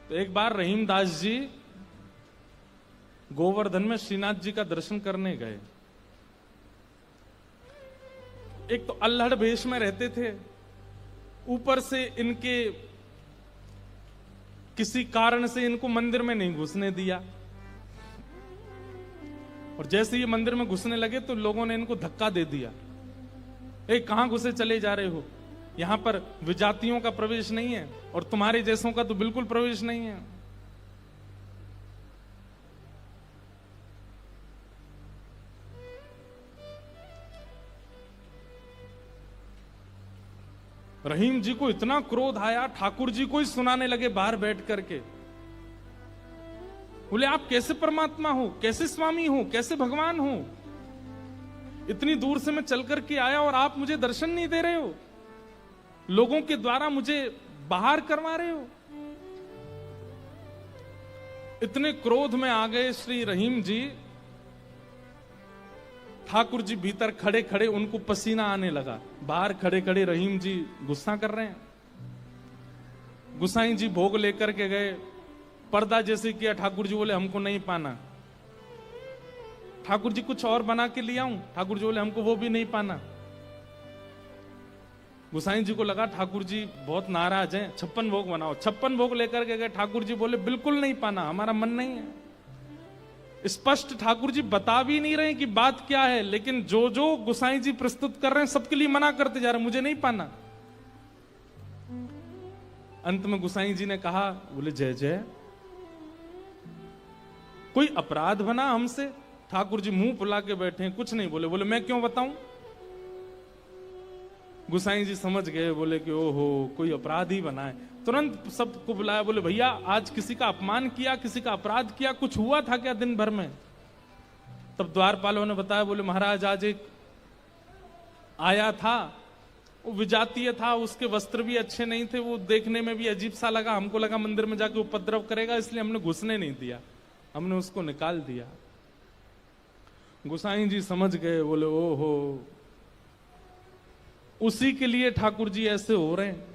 तो एक बार रहीमदास जी गोवर्धन में श्रीनाथ जी का दर्शन करने गए। एक तो अल्हड़ भेष में रहते थे, ऊपर से इनके किसी कारण से इनको मंदिर में नहीं घुसने दिया, और जैसे ये मंदिर में घुसने लगे तो लोगों ने इनको धक्का दे दिया। कहां घुसे चले जा रहे हो, यहां पर विजातियों का प्रवेश नहीं है और तुम्हारे जैसों का तो बिल्कुल प्रवेश नहीं है। रहीम जी को इतना क्रोध आया, ठाकुर जी को ही सुनाने लगे बाहर बैठ करके। बोले आप कैसे परमात्मा हो, कैसे स्वामी हो, कैसे भगवान हो? इतनी दूर से मैं चल करके आया और आप मुझे दर्शन नहीं दे रहे हो, लोगों के द्वारा मुझे बाहर करवा रहे हो। इतने क्रोध में आ गए श्री रहीम जी। ठाकुर जी भीतर खड़े खड़े उनको पसीना आने लगा, बाहर खड़े खड़े रहीम जी गुस्सा कर रहे हैं। गुसाई जी भोग लेकर के गए, पर्दा जैसे किया, ठाकुर जी बोले हमको नहीं पाना। ठाकुर जी कुछ और बना के ले आऊं, ठाकुर जी बोले हमको वो भी नहीं पाना। गुसाई जी को लगा ठाकुर जी बहुत नाराज हैं, 56 भोग बनाओ। 56 भोग लेकर के गए, ठाकुर जी बोले बिल्कुल नहीं पाना, हमारा मन नहीं है। स्पष्ट ठाकुर जी बता भी नहीं रहे कि बात क्या है, लेकिन जो जो गुसाई जी प्रस्तुत कर रहे हैं सबके लिए मना करते जा रहे हैं, मुझे नहीं पाना। अंत में गुसाई जी ने कहा, बोले जय जय, कोई अपराध बना हमसे? ठाकुर जी मुंह फुला के बैठे हैं, कुछ नहीं बोले। बोले मैं क्यों बताऊं? गुसाई जी समझ गए, बोले कि ओहो कोई अपराध ही बना है। तुरंत सबको बुलाया, बोले भैया आज किसी का अपमान किया, किसी का अपराध किया, कुछ हुआ था क्या दिन भर में? तब द्वारपालों ने बताया, बोले महाराज आज एक आया था, वो विजातीय था, उसके वस्त्र भी अच्छे नहीं थे, वो देखने में भी अजीब सा लगा, हमको लगा मंदिर में जाके उपद्रव करेगा, इसलिए हमने घुसने नहीं दिया, हमने उसको निकाल दिया। गुसाई जी समझ गए, बोले ओहो उसी के लिए ठाकुर जी ऐसे हो रहे हैं।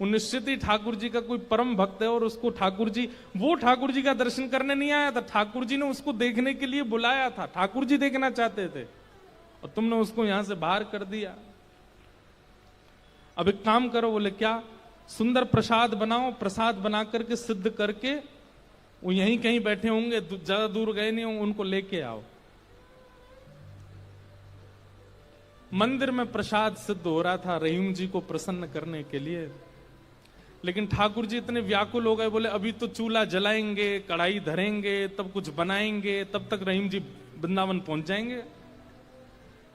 वो निश्चित ही ठाकुर जी का कोई परम भक्त है और उसको ठाकुर जी, वो ठाकुर जी का दर्शन करने नहीं आया था, ठाकुर जी ने उसको देखने के लिए बुलाया था, ठाकुर जी देखना चाहते थे और तुमने उसको यहां से बाहर कर दिया। अब एक काम करो, बोले क्या? सुंदर प्रसाद बनाओ, प्रसाद बना करके सिद्ध करके, वो यहीं कहीं बैठे होंगे, ज्यादा दूर गए नहीं होंगे, उनको लेके आओ। मंदिर में प्रसाद सिद्ध हो रहा था रहीम जी को प्रसन्न करने के लिए, लेकिन ठाकुर जी इतने व्याकुल हो गए, बोले अभी तो चूल्हा जलाएंगे, कढ़ाई धरेंगे, तब कुछ बनाएंगे, तब तक रहीम जी वृंदावन पहुंच जाएंगे।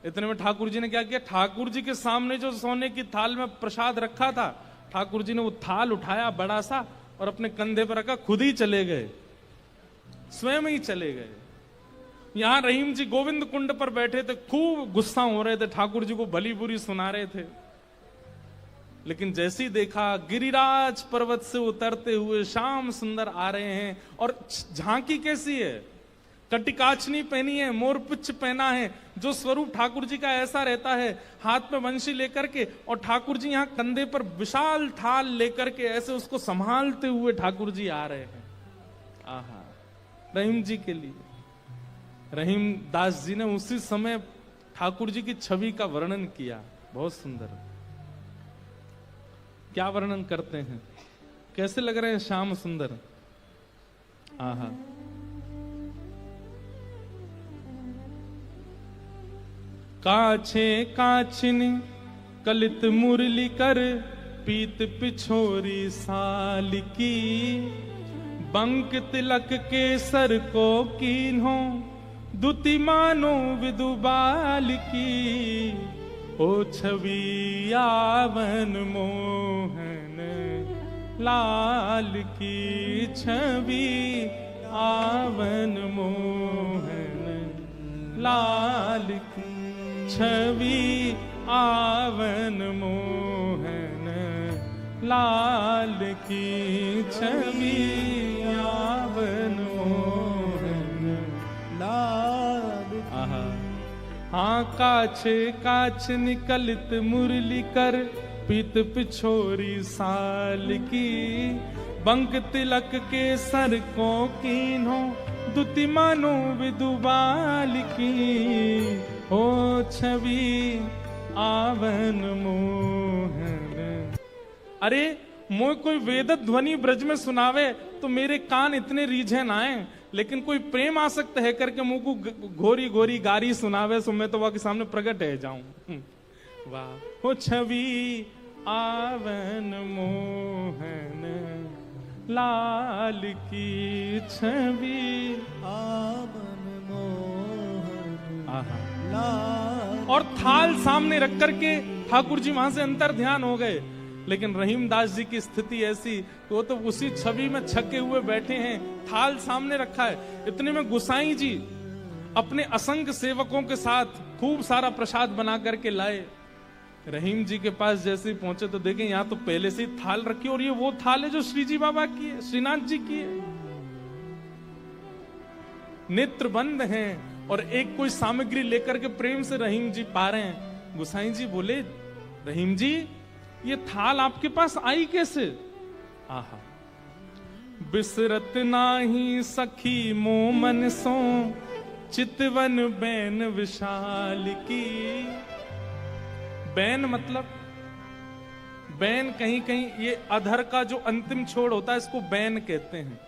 इतने में ठाकुर जी ने क्या किया, ठाकुर जी के सामने जो सोने की थाल में प्रसाद रखा था, ठाकुर जी ने वो थाल उठाया बड़ा सा और अपने कंधे पर रखा, खुद ही चले गए, स्वयं ही चले गए। यहां रहीम जी गोविंद कुंड पर बैठे थे, खूब गुस्सा हो रहे थे, ठाकुर जी को भली बुरी सुना रहे थे। लेकिन जैसे ही देखा गिरिराज पर्वत से उतरते हुए श्याम सुंदर आ रहे हैं, और झांकी कैसी है, कटिकाचनी पहनी है, मोरपुच्छ पहना है, जो स्वरूप ठाकुर जी का ऐसा रहता है, हाथ में वंशी लेकर के, और ठाकुर जी यहाँ कंधे पर विशाल थाल लेकर के ऐसे उसको संभालते हुए ठाकुर जी आ रहे हैं। आहा, रहीम जी के लिए रहीम दास जी ने उसी समय ठाकुर जी की छवि का वर्णन किया, बहुत सुंदर। क्या वर्णन करते हैं, कैसे लग रहे हैं श्याम सुंदर? आहा, काछे काछिन कलित मुरली कर, पीत पिछोरी साल की, बंक तिलक के सर को कीन्हो, दुति मानो विदुबाल की, ओ छवि आवन मोहन लाल की, छवि आवन मोहन लाल की, छवि आवन मोहन लाल की, छवि आवन मोहन लाल की। हाँ काछे काछ निकलित मुरली कर, पीत पिछोरी साल की, बंक तिलक के सर को कीन्हो दुति मानो विदुबाल की हो छवि आवन मोहन। अरे मोह कोई वेद ध्वनि ब्रज में सुनावे तो मेरे कान इतने रीझे ना आए, लेकिन कोई प्रेम आसक्त है करके मुंह को घोरी घोरी गारी सुनावे सो मैं तो वह के सामने प्रकट है जाऊं। वाह हो छवि आवन मोहन लाल की छवि आवन मोहन आहा। लाल। और थाल सामने रख करके ठाकुर जी वहां से अंतर ध्यान हो गए, लेकिन रहीमदास जी की स्थिति ऐसी वो तो उसी छवि में छके हुए बैठे हैं, थाल सामने रखा है। इतने में गुसाई जी अपने असंख्य सेवकों के साथ खूब सारा प्रसाद बना करके लाए। रहीम जी के पास जैसे ही पहुंचे तो देखें यहाँ तो पहले से ही थाल रखी, और ये वो थाल है जो श्री जी बाबा की है, श्रीनाथ जी की है। नेत्र बंद हैं और एक कोई सामग्री लेकर के प्रेम से रहीम जी पा रहे हैं। गुसाई जी बोले, रहीम जी ये थाल आपके पास आई कैसे? आहा। बिसरत नाही सखी मोमन सो चितवन बैन विशाल की। बैन मतलब बैन कहीं कहीं ये अधर का जो अंतिम छोड़ होता है इसको बैन कहते हैं।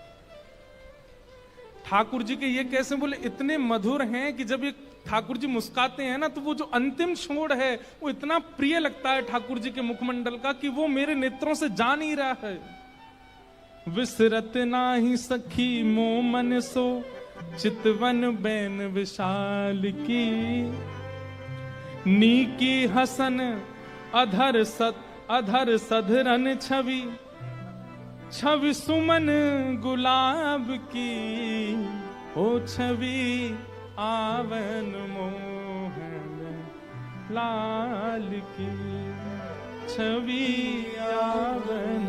ठाकुर जी के ये कैसे बोले, इतने मधुर हैं कि जब ये ठाकुर जी मुस्काते हैं ना तो वो जो अंतिम छोड़ है वो इतना प्रिय लगता है ठाकुर जी के मुखमंडल का कि वो मेरे नेत्रों से जा नहीं रहा है। विसरत नाही सखी मोमन सो चितवन बैन विशाल की। नीकी हसन अधर सधरन छवि छवि सुमन गुलाब की हो छवि आवन मोहन लाल की छवि आवन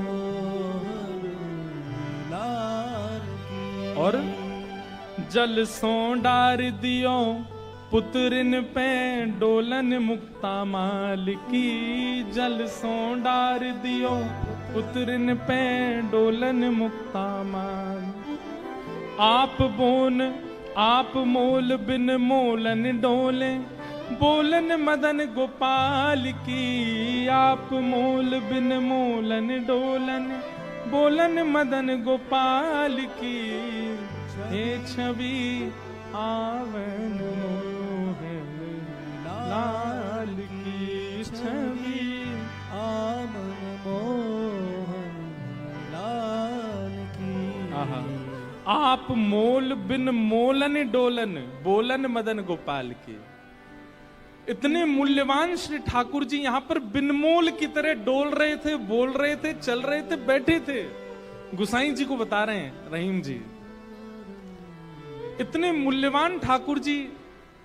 लाल की। और जल सो डार दियो पुत्रिन पे डोलन मुक्ता माल की। जल सो डार दियो पुत्रिन पे डोलन मुक्ता माल। आप बोन आप मोल बिन मोलन डोले बोलन मदन गोपाल की। आप मोल बिन मोलन डोलन बोलन मदन गोपाल की। हे छवि आवन मोहन लाल की छवि आवन मोहन लाल की। आहा। आप मोल बिन मोलन डोलन बोलन मदन गोपाल की। इतने मूल्यवान श्री ठाकुर जी यहाँ पर बिनमोल की तरह डोल रहे थे, बोल रहे थे, चल रहे थे, बैठे थे। गुसाई जी को बता रहे हैं रहीम जी, इतने मूल्यवान ठाकुर जी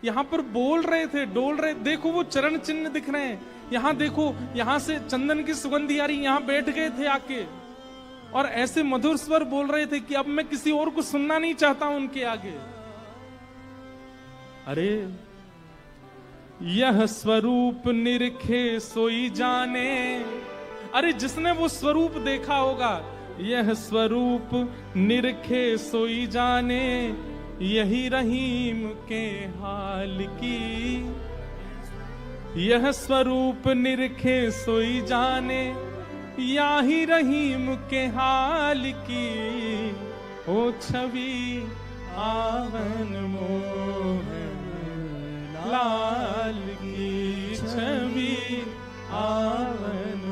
यहाँ पर बोल रहे थे, डोल रहे। देखो वो चरण चिन्ह दिख रहे हैं, यहाँ देखो, यहाँ से चंदन की सुगंधी आ रही, यहाँ बैठ गए थे आके और ऐसे मधुर स्वर बोल रहे थे कि अब मैं किसी और को सुनना नहीं चाहता उनके आगे। अरे यह स्वरूप निरखे सोई जाने। अरे जिसने वो स्वरूप देखा होगा, यह स्वरूप निरखे सोई जाने। यही रहीम के हाल की। यह स्वरूप निरखे सोई जाने, यही रहीम के हाल की। ओ छवि आवन मोहन लाल की छवि आवन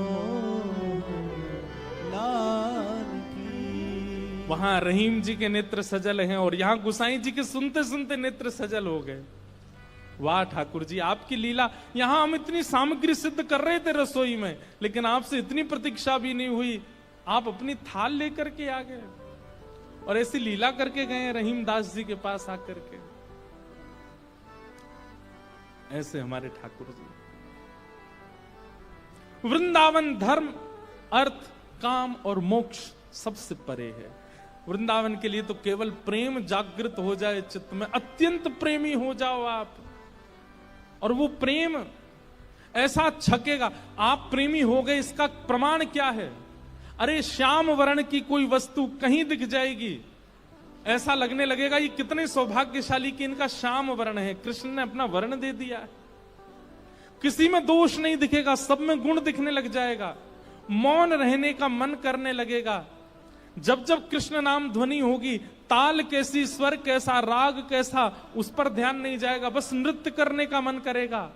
लाल की। वहां रहीम जी के नेत्र सजल हैं और यहाँ गुसाई जी के सुनते सुनते नेत्र सजल हो गए। वाह ठाकुर जी, आपकी लीला। यहां हम इतनी सामग्री सिद्ध कर रहे थे रसोई में, लेकिन आपसे इतनी प्रतीक्षा भी नहीं हुई। आप अपनी थाल लेकर के आ गए और ऐसी लीला करके गए रहीम दास जी के पास आकर के। ऐसे हमारे ठाकुर जी। वृंदावन धर्म, अर्थ, काम और मोक्ष सबसे परे है। वृंदावन के लिए तो केवल प्रेम जागृत हो जाए चित्त में, अत्यंत प्रेमी हो जाओ आप, और वो प्रेम ऐसा छकेगा। आप प्रेमी हो गए, इसका प्रमाण क्या है? अरे श्याम वर्ण की कोई वस्तु कहीं दिख जाएगी, ऐसा लगने लगेगा ये कितने सौभाग्यशाली कि इनका श्याम वर्ण है। कृष्ण ने अपना वर्ण दे दिया है। किसी में दोष नहीं दिखेगा, सब में गुण दिखने लग जाएगा। मौन रहने का मन करने लगेगा। जब जब कृष्ण नाम ध्वनि होगी, ताल कैसी, स्वर कैसा, राग कैसा, उस पर ध्यान नहीं जाएगा, बस नृत्य करने का मन करेगा।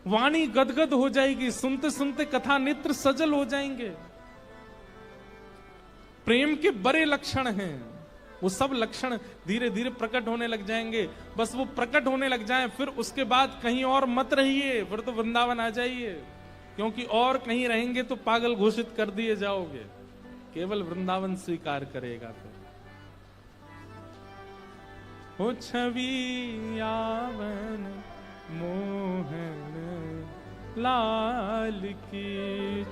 वाणी गदगद हो जाएगी, सुनते सुनते कथा नेत्र सजल हो जाएंगे। प्रेम के बड़े लक्षण हैं, वो सब लक्षण धीरे धीरे प्रकट होने लग जाएंगे। बस वो प्रकट होने लग जाएं, फिर उसके बाद कहीं और मत रहिए, फिर तो वृंदावन आ जाइए, क्योंकि और कहीं रहेंगे तो पागल घोषित कर दिए जाओगे। केवल वृंदावन स्वीकार करेगा तो। हो छवि यावन मोहन लाल की।